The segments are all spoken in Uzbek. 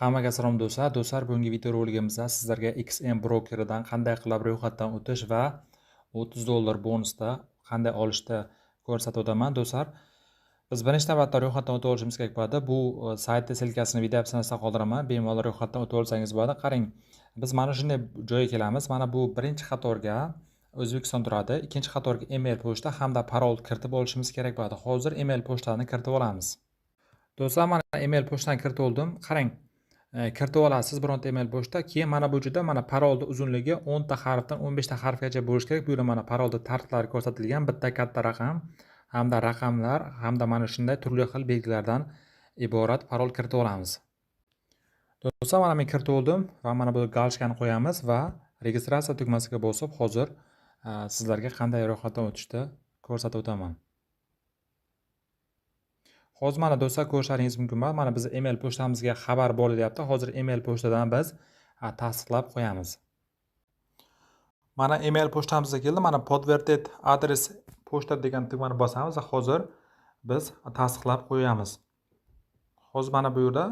Hammaga salom do'stlar. Do'stlar, bugungi video roligimizda sizlarga XM brokeridan qanday qilib ro'yxatdan o'tish va $30 bonusda qanday olishda ko'rsatib o'taman. Do'stlar, biz birinchi navbatda ro'yxatdan o'tib olishimiz kerak bo'ladi. Bu saytni silkasini video opsiyasida qoldiraman. Bemalol ro'yxatdan o'tib olsangiz bo'ladi. Qarang, biz mana shunday joyga kelamiz. Mana bu birinchi qatorga O'zbekiston turadi. Ikkinchi qatorga email pochta hamda parol kiritib olishimiz kerak bo'ladi. Hozir email pochtani kiritib olamiz. Do'stlar, mana email pochtani kiritib oldim. Qarang, kiritib olasiz bironta email pochta. Keyin mana bu joyda mana parolni uzunligi 10 ta harfdan 15 ta harfgacha bo'lishi kerak. Bu yerda mana parolni tartiblari ko'rsatilgan. Bitta katta raqam hamda raqamlar hamda mana shunday turli xil belgilardan iborat parol kiritib olamiz. Do'stlar, mana men kiritib oldim va mana bu galchkani qo'yamiz va registratsiya tugmasiga bosib hozir sizlarga qanday ro'yxatdan o'tishni ko'rsatib o'taman. Hozir mana do'stlar ko'rishlaringiz mumkin. Mana biz email pochtamizga xabar bo'lyapti. Hozir email pochtadan biz tasdiqlab qo'yamiz. Mana email pochtamizga keldi. Mana podtвердить adres pochta degan tugmani bosamiz va hozir biz tasdiqlab qo'yamiz. Hozir mana bu yerda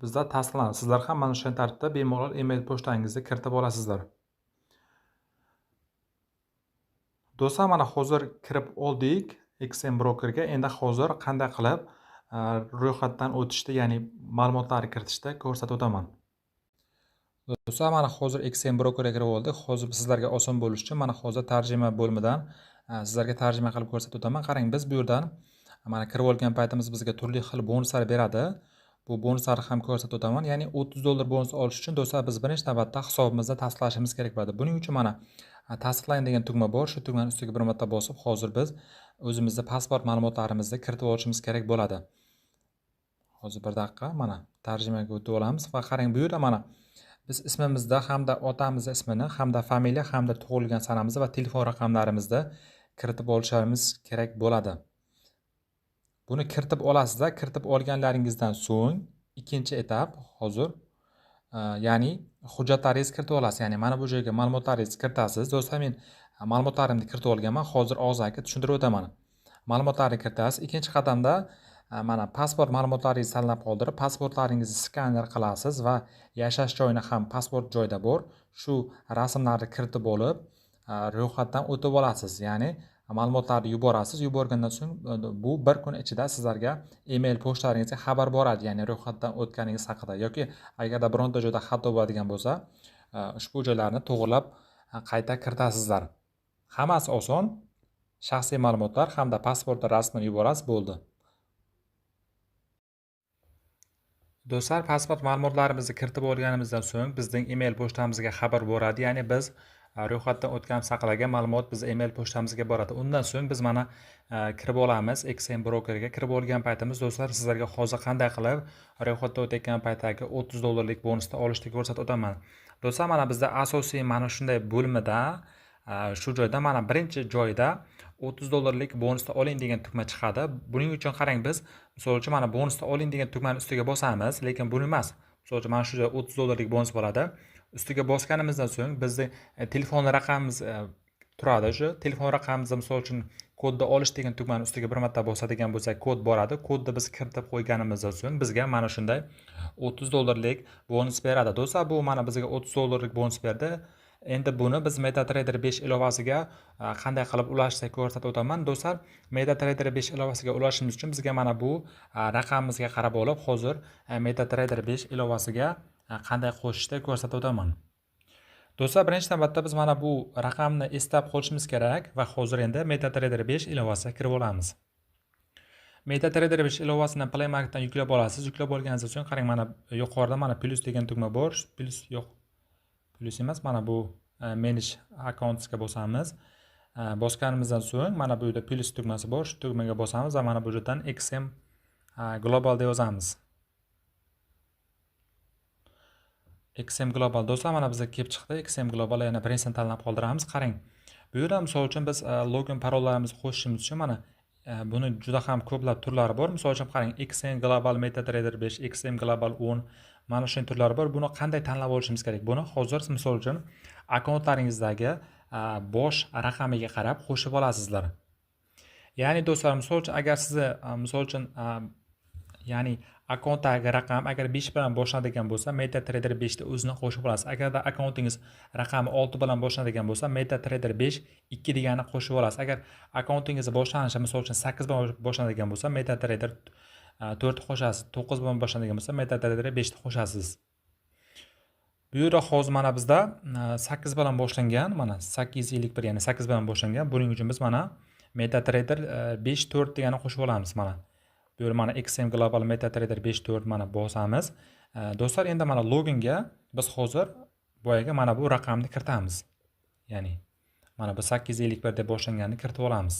bizda tasdiqlanadi. Sizlar ham mana shunday tartibda bemalol email pochtangizni kiritib olasizlar. Do'stlar, mana hozir kirib oldik XM brokerga. Endi hozir qanday qilib ro'yxatdan o'tishni, ya'ni ma'lumotlarni kiritishda ko'rsatib o'taman. Do'stlar, mana hozir XM brokerga kirib oldik. Hozir sizlarga oson bo'lishi uchun mana hozir tarjima bo'limidan sizlarga tarjima qilib ko'rsatib o'taman. Qarang, biz bu yerdan mana kirib olgan paytimiz bizga turli xil bonuslar beradi. Bu bonuslarni ham ko'rsatib o'taman. Ya'ni $30 bonus olish uchun do'stlar biz birinchi navbatda hisobimizda tasdiqlashimiz kerak bo'ladi. Buning uchun mana tasdiqlang degan tugma bor. Shu tugmani ustiga bir marta bosib hozir biz o'zimizning pasport ma'lumotlarimizni kiritib olishimiz kerak bo'ladi. Hozir bir daqiqa mana tarjimaga o'tib olamiz va qarang, bu yerda mana biz ismimizda hamda otamiz ismini hamda familiya hamda tug'ilgan sanamizni va telefon raqamlarimizni kiritib olishimiz kerak bo'ladi. Buni kiritib olasizlar. Kiritib olganlaringizdan so'ng ikkinchi etap hozir ya'ni hujjatlaringizni kiritib olasiz. Ya'ni mana bu joyga ma'lumotlaringizni kiritasiz. Do'stlar, men ma'lumotlarimni kiritib olganman. Hozir og'zaki tushuntirib o'taman. Ma'lumotlarni kiritasiz. Ikkinchi qadamda mana pasport ma'lumotlaringizni tanlab qoldirib, pasportlaringizni skaner qilasiz va yashash joyini ham pasport joyida bor. Shu rasmlarni kiritib olib, ro'yxatdan o'tib olasiz. Ya'ni ma'lumotlarni yuborasiz. Yuborgandan so'ng bu bir kun ichida sizlarga email pochtalaringizga xabar boradi, ya'ni ro'yxatdan o'tganingiz haqida. Yoki agarda bironta joyda xato bo'ladigan bo'lsa, ushbu joylarni to'g'rilab qayta kiritasizlar. Hammasi oson. Shaxsiy ma'lumotlar hamda pasportning rasmini yuborasiz, bo'ldi. Do'stlar, pasport ma'lumotlarimizni kiritib olganimizdan so'ng bizning email pochtamizga xabar boradi. Ya'ni biz ro'yxatdan o'tganimiz haqidagi ma'lumot biz email pochtamizga boradi. Undan so'ng biz mana kirib olamiz XM brokerga. Kirib olgan paytimiz do'stlar, sizlarga hozir qanday qilib ro'yxatdan o'tayotgan paytdagi $30 bonusni olishni ko'rsatib o'taman. Do'stlar, mana bizda asosiy mana shunday bo'limida shu joyda mana birinchi joyda $30 bonusni oling degan tugma chiqadi. Buning uchun qarang, biz misol uchun mana bonusni oling degan tugmani ustiga bosamiz, lekin buni emas. Misol uchun mana shu joyda $30 bonus bo'ladi. Ustiga bosganimizdan so'ng bizning telefon raqamimiz turadi. Shu telefon raqamimizni misol uchun kodni olish degan tugmani ustiga bir marta bosadigan bo'lsak, kod boradi. Kodni biz kiritib qo'yganimizdan so'ng bizga mana shunday $30 bonus beradi. Do'stlar, bu mana bizga $30 bonus berdi. Endi buni biz MetaTrader 5 ilovasiga qanday qilib ulashsak ko'rsatib o'taman. Do'stlar, MetaTrader 5 ilovasiga ulashishimiz uchun bizga mana bu raqamimizga qarab olib, hozir MetaTrader 5 ilovasiga qanday qo'shishni ko'rsatib o'taman. Do'stlar, birinchi navbatda biz mana bu raqamni eslab qolishimiz kerak va hozir endi MetaTrader 5 ilovasiga kirib olamiz. MetaTrader 5 ilovasini Play Marketdan yuklab olasiz. Yuklab olganingizdan so'ng qarang, mana yuqorida mana plus degan tugma bor. Plus yo'q. Plus emas, mana bu manage accountsga bosamiz. Bosganimizdan so'ng mana bu yerda plus tugmasi bor. Shu tugmaga bosamiz va mana bu yerdan XM Global deb yozamiz. XM Global do'stlar, mana bizga kelib chiqdi. XM Global yana birinchini tanlab qoldiramiz. Qarang, bu yerda misol uchun biz login parollarimizni qo'shishimiz uchun mana buni juda ham ko'plab turlari bor. Misol uchun qarang, XM Global MetaTrader 5, XM Global 10 mana shunday turlari bor. Buni qanday tanlab olishimiz kerak? Buni hozir misol uchun akkauntlaringizdagi bosh raqamiga qarab qo'shib olasizlar. Ya'ni do'stlar, misol uchun agar sizni misol uchun Ya'ni akkauntdagi raqam agar 5 bilan boshlanadigan bo'lsa, MetaTrader 5 ni o'zini qo'shib olasiz. Agarda akkauntingiz raqami 6 bilan boshlanadigan bo'lsa, MetaTrader 5 2 deganini qo'shib olasiz. Agar akkauntingiz boshlanishi misol uchun 8 bilan boshlanadigan bo'lsa, MetaTrader 4 ni qo'shasiz. 9 bilan boshlanadigan bo'lsa, MetaTrader 5 ni qo'shasiz. Bu yerda hozir mana bizda 8 bilan boshlangan, mana 851 ya'ni 8 bilan boshlangan. Buning uchun biz mana MetaTrader 5 4 deganini qo'shib olamiz mana. Bu yerda mana XM Global MetaTrader 54 mana bosamiz. Do'stlar, endi mana loginga biz hozir boyaga mana bu raqamni kiritamiz. Ya'ni mana bu 851 deb boshlanganini kiritib olamiz.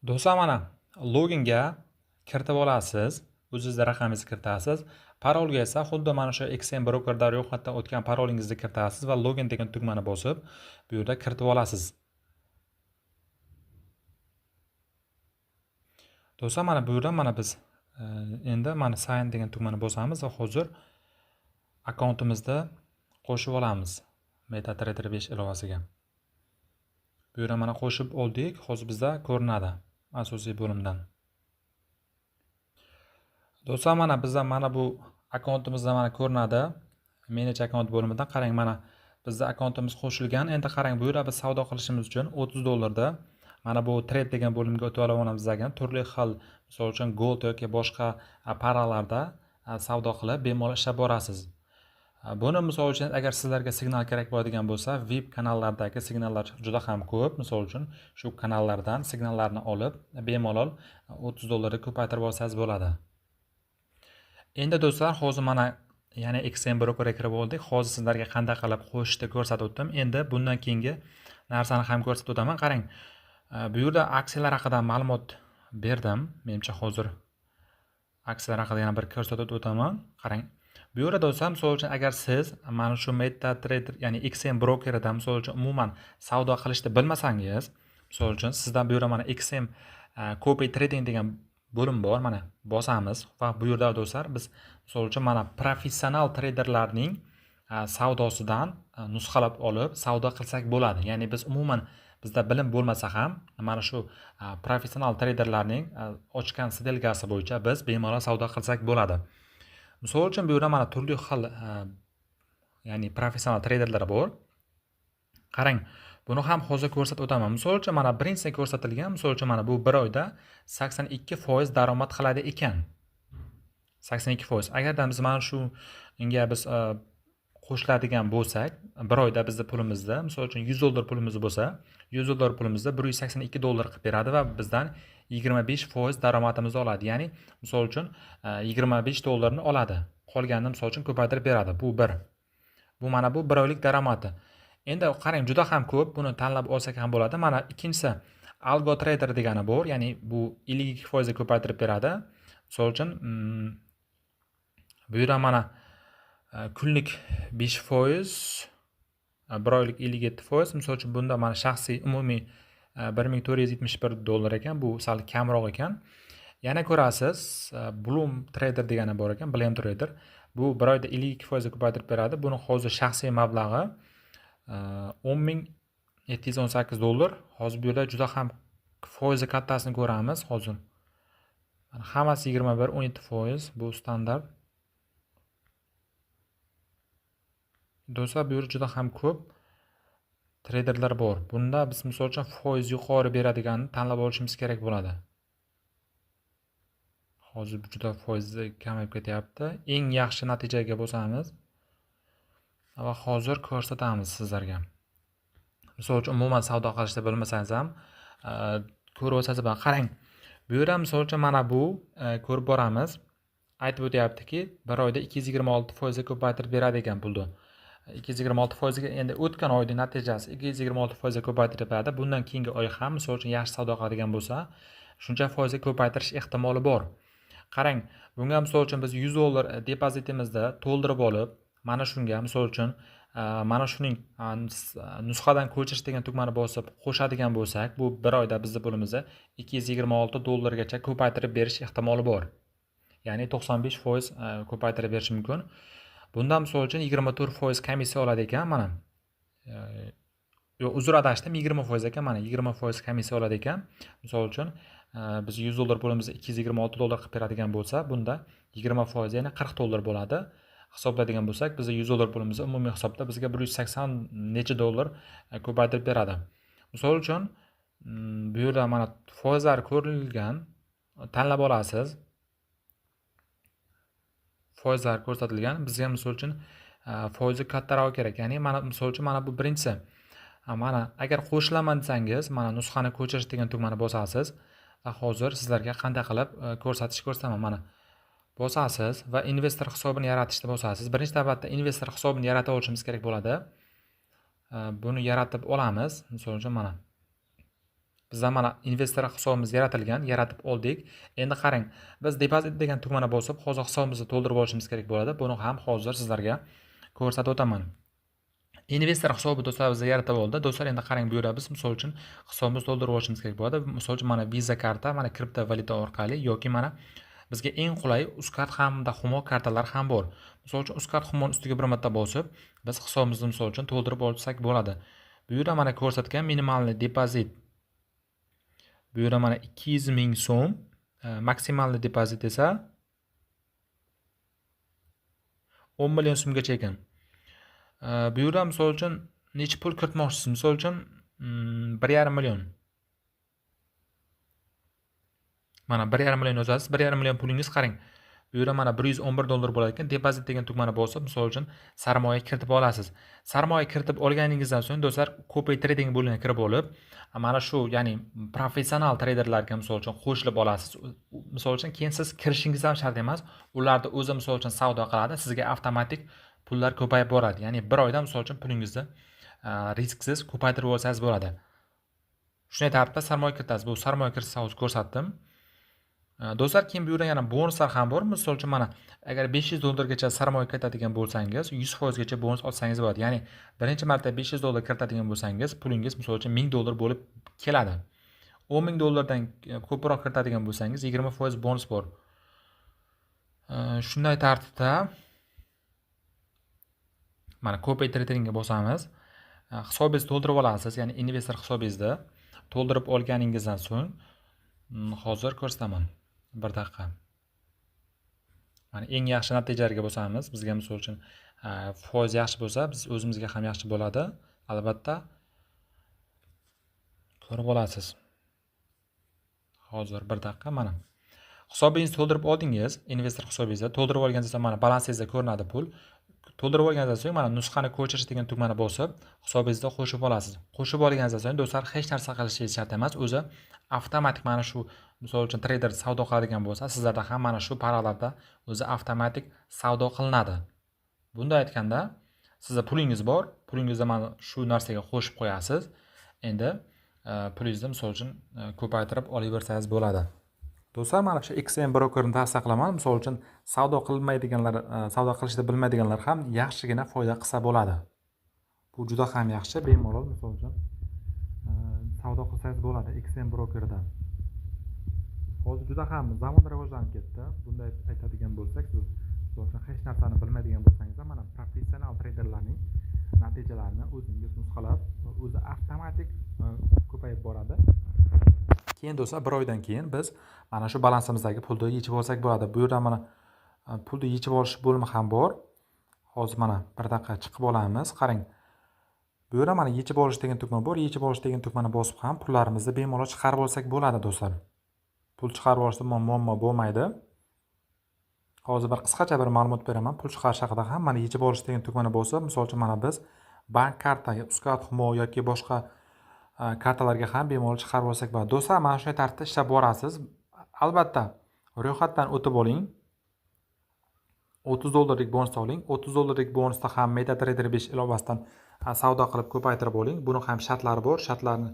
Do'stlar, mana loginga kiritib olasiz. O'zingizning raqamingizni kiritasiz. Parolga esa xuddi mana shu XM brokerda ro'yxatdan o'tgan parolingizni kiritasiz va login degan tugmani bosib, bu yerda kiritib olasiz. Do'stlar, mana bu yerda mana biz endi mana sign degan tugmani bosamiz va hozir akkauntimizni qo'shib olamiz MetaTrader 5 ilovasiga. Bu yerda mana qo'shib oldik. Hozir bizda ko'rinadi asosiy bo'limdan. Do'stlar, mana bizda mana bu akkauntimizda mana ko'rinadi. Manage akkaunt bo'limidan qarang, mana bizda akkauntimiz qo'shilgan. Endi qarang, bu yerda biz savdo qilishimiz uchun $30 da mana bu trade degan bo'limga o'tib olamiz degan turli xil, misol uchun gold yoki boshqa paralarda savdo qilib bemalol ishlab borasiz. Buni misol uchun agar sizlarga signal kerak bo'ladigan bo'lsa, VIP kanallardagi signallar juda ham ko'p. Misol uchun shu kanallardan signallarni olib bemalol $30 ga ko'paytirib olsangiz bo'ladi. Endi do'stlar, hozir mana yana XM brokerga kirib oldik. Hozir sizlarga qanday qilib qo'shishni ko'rsatib o'tdim. Endi bundan keyingi narsani ham ko'rsatib o'taman. Qarang, bu yerda aksiyalar haqida ma'lumot berdim. Menimcha hozir aksiyalar haqida yana bir ko'rsatib o'taman. Qarang. Bu yerda do'stlar, misol uchun agar siz mana shu MetaTrader ya'ni XM brokerida misol uchun umuman savdo qilishni bilmasangiz, misol uchun sizdan bu yerda mana XM copy trading degan bo'lim bor, mana bosamiz va bu yerda do'stlar biz misol uchun mana professional traderlarning savdosidan nusxalab olib savdo qilsak bo'ladi. Ya'ni biz umuman bizda bilim bo'lmasa ham mana shu professional traderlarning ochgan stelkasi bo'yicha biz bemalol savdo qilsak bo'ladi. Misol uchun bu yerda mana turli xil ya'ni professional traderlar bor. Qarang, buni ham hozir ko'rsatib o'taman. Misol uchun mana birinchisi ko'rsatilgan. Misol uchun mana bu bir oyda 82% daromad qiladi ekan. 82%. Agarda biz mana shu unga biz qo'shiladigan bo'lsak, bir oyda bizning pulimizda, misol uchun $100 pulimiz bo'lsa, $100 pulimizda $182 qilib beradi va bizdan 25% daromadimizni oladi. Ya'ni misol uchun $25 ni oladi. Qolganini misol uchun ko'paytirib beradi. Bu bir. Bu mana bu bir oylik daromadi. Endi qarang, juda ham ko'p. Buni tanlab olsak ham bo'ladi. Mana ikkinchisi Algo Trader degani bor. Ya'ni bu 52% ga ko'paytirib beradi. Misol uchun bu yerda mana kunlik 5%, bir oylik 57%. Misol uchun bunda mana shaxsiy umumiy $1471 ekan. Bu sal kamroq ekan. Yana ko'rasiz, Bloom Trader degani bor ekan, Bloom Trader. Bu bir oyda 52% ga ko'paytirib beradi. Buni hozir shaxsiy mablag'i $10,718. Hozir bu yerda juda ham foizi kattasini ko'ramiz hozir. Mana hammasi 21-17%, bu standart. Do'stlar, bu yerda juda ham ko'p traderlar bor. Bunda biz misol uchun foiz yuqori beradiganini tanlab olishimiz kerak bo'ladi. Hozir juda foizi kamayib ketyapti. Eng yaxshi natijaga bosamiz va hozir ko'rsatamiz sizlarga. Misol uchun umuman savdo qilishni bilmasangiz ham ko'rib olsangiz bo'ladi. Qarang. Bu yerda misol uchun mana bu ko'rib boramiz. Aytib o'tyaptiki, bir oyda 226% ga ko'paytirib beradi ekan pulni. 226% ga endi o'tgan oyning natijasi 226% ga ko'paytirib beradi. Bundan keyingi oy ham misol uchun yaxshi savdo qiladigan bo'lsa, shuncha foizga ko'paytirish ehtimoli bor. Qarang, bunga misol uchun biz $100 depozitimizni to'ldirib olib, mana shunga misol uchun mana shuning nusxadan ko'chirish degan tugmani bosib qo'shadigan bo'lsak, bu bir oyda bizning pulimizni $226 gacha ko'paytirib berish ehtimoli bor. Ya'ni 95% ko'paytirib berish mumkin. Bundan misol uchun 24% komissiya oladi ekan, mana. Yo'q, uzr adashdim, 20% ekan, mana 20% komissiya oladi ekan. Misol uchun biz $100 pulimizni $226 qilib beradigan bo'lsa, bunda 20% ya'ni $40 bo'ladi. Hisoblaydigan bo'lsak, bizga $100 pulimizni umumiy hisobda bizga 180 necha dollar ko'paytirib beradi. Misol uchun, bu yerda mana foizlar ko'rilgan, tanlab olasiz. Foizlar ko'rsatilgan. Bizga misol uchun foizi kattarog'i kerak. Ya'ni mana misol uchun mana bu birinchisi. Mana agar qo'shilaman desangiz, mana nusxani ko'chirish degan tugmani bosasiz va hozir sizlarga qanday qilib ko'rsataman. Mana bosasiz va investor hisobini yaratishni bosasiz. Birinchi navbatda investor hisobini yarata olishimiz kerak bo'ladi. Buni yaratib olamiz. Misol uchun mana bizda mana investor hisobimiz yaratilgan, yaratib oldik. Endi qarang, biz depozit degan tugmani bosib, hozir hisobimizni to'ldirib olishimiz kerak bo'ladi. Buni ham hozir sizlarga ko'rsatib o'taman. Investor hisobi do'stlar bizga yaratib oldi. Do'stlar, endi qarang, bu yerda biz misol uchun hisobimizni to'ldirib olishimiz kerak bo'ladi. Misol uchun mana Visa karta, mana kriptovalyuta orqali yoki mana bizga eng qulay Uzcard hamda Humo kartalar ham bor. Misol uchun Uzcard Humo ustiga bir marta bosib, biz hisobimizni misol uchun to'ldirib olsak bo'ladi. Bu yerda mana ko'rsatgan minimalniy depozit. Bu yerda mana 200 ming so'm, maksimalniy depozit esa 10 million so'mgacha ekan. Bu yerda misol uchun necha pul kiritmoqchisiz? Misol uchun 1,5 million. Mana 1,5 million yozasiz. 1,5 million pulingiz qarang. Bu yerda mana $111 bo'lar ekan. Depozit degan tugmani bosib, misol uchun sarmoya kiritib olasiz. Sarmoya kiritib olganingizdan so'ng do'stlar, Copay Trading bo'limiga kirib olib, mana shu, ya'ni professional traderlarga misol uchun qo'shilib olasiz. Misol uchun keyin siz kirishingiz ham shart emas. Ularda o'zi misol uchun savdo qiladi, sizga avtomatik pullar ko'payib boradi. Ya'ni bir oyda misol uchun pulingizni risksiz ko'paytirib olsangiz bo'ladi. Shunday tartibda sarmoya kiritasiz. Bu sarmoya kiritish hozir ko'rsatdim. Do'stlar, keyin bu yerda yana bonuslar ham bor. Misol uchun mana agar $500 gacha sarmoya kiritadigan bo'lsangiz, 100% gacha bonus olsangiz bo'ladi. Ya'ni birinchi marta $500 kiritadigan bo'lsangiz, pulingiz misol uchun $1000 bo'lib keladi. $10,000 dan ko'proq kiritadigan bo'lsangiz, 20% bonus bor. Shunday tartibda mana Copay Tradingga bosamiz. Hisobingizni to'ldirib olasiz, ya'ni investor hisobingizni to'ldirib olganingizdan so'ng hozir ko'rsataman. 1 daqiqa. Mana eng yaxshi natijalarga bosamiz. Bizga misol uchun foiz yaxshi bo'lsa, biz o'zimizga ham yaxshi bo'ladi. Albatta ko'rib olasiz. Hozir 1 daqiqa mana. Hisobingizni to'ldirib oldingiz, investor hisobingizni to'ldirib olganingizda mana balansingizda ko'rinadi pul. To'ldirib olganingizdan so'ng mana nusxani ko'chirish degan tugmani bosib, hisobingizga qo'shib olasiz. Qo'shib olganingizdan so'ng do'stlar, hech narsa qilishingiz shart emas. O'zi avtomatik mana shu, misol uchun trader savdo qiladigan bo'lsa, sizlarda ham mana shu paralarda o'zi avtomatik savdo qilinadi. Bunda aytganda, sizda pulingiz bor, pulingizni mana shu narsaga qo'shib qo'yasiz. Endi pulingizni misol uchun ko'paytirib olaversangiz bo'ladi. Do'stlar, mana shu XM brokerni tavsiya qilaman. Misol uchun savdo qilmaydiganlar, savdo qilishni bilmaydiganlar ham yaxshigina foyda qilsa bo'ladi. Bu juda ham yaxshi, bemalol misol uchun savdo qilsangiz bo'ladi XM brokerda. Hozir juda ham zamon rivojlanib ketdi. Bunday aytadigan bo'lsak, siz misol uchun hech narsani bilmaydigan bo'lsangiz ham mana professional traderlarning natijalarini o'zingiz nusxalab, o'zi avtomatik ko'payib boradi. Keyin do'stlar, 1 oydan keyin biz mana shu balansimizdagi pulni yechib olsak bo'ladi. Bu yerda mana pulni yechib olish bo'limi ham bor. Hozir mana 1 daqiqa chiqib olamiz. Qarang. Bu yerda mana yechib olish degan tugma bor. Yechib olish degan tugmani bosib ham pullarimizni bemalol chiqarib olsak bo'ladi do'stlar. Pul chiqarib olishda muammo bo'lmaydi. Hozir bir qisqacha bir ma'lumot beraman. Pul chiqarish haqida ham mana yechib olish degan tugmani bosib, misol uchun mana biz bank kartaga, Uzcard Humo yoki boshqa kartalarga ham bemalol chiqarib olsak bo'ladi. Do'stlar, mana shunday tartibda ishlab borasiz. Albatta, ro'yxatdan o'tib oling. $30 bonus oling. $30 bonusda ham MetaTrader 5 ilovasidan savdo qilib ko'paytirib oling. Buni ham shartlari bor. Shartlarni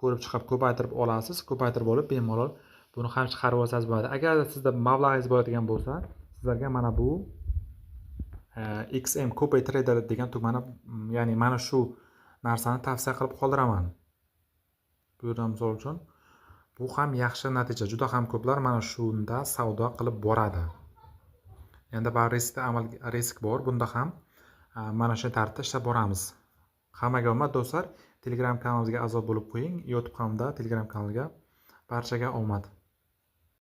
ko'rib chiqib ko'paytirib olasiz. Ko'paytirib olib bemalol buni ham chiqarib olsangiz bo'ladi. Agar sizda mablag'ingiz bo'ladigan bo'lsa, sizlarga mana bu XM Copay Trader degan tugmani, ya'ni mana shu narsani tavsiya qilib qoldiraman. Bu yerda misol uchun bu ham yaxshi natija. Juda ham ko'plar mana shunda savdo qilib boradi. Endi bar risk bor. Bunda ham mana shu tartibda ishlab boramiz. Hammaga omad do'stlar. Telegram kanalimizga a'zo bo'lib qo'ying. YouTube hamda Telegram kanaliga barchaga omad.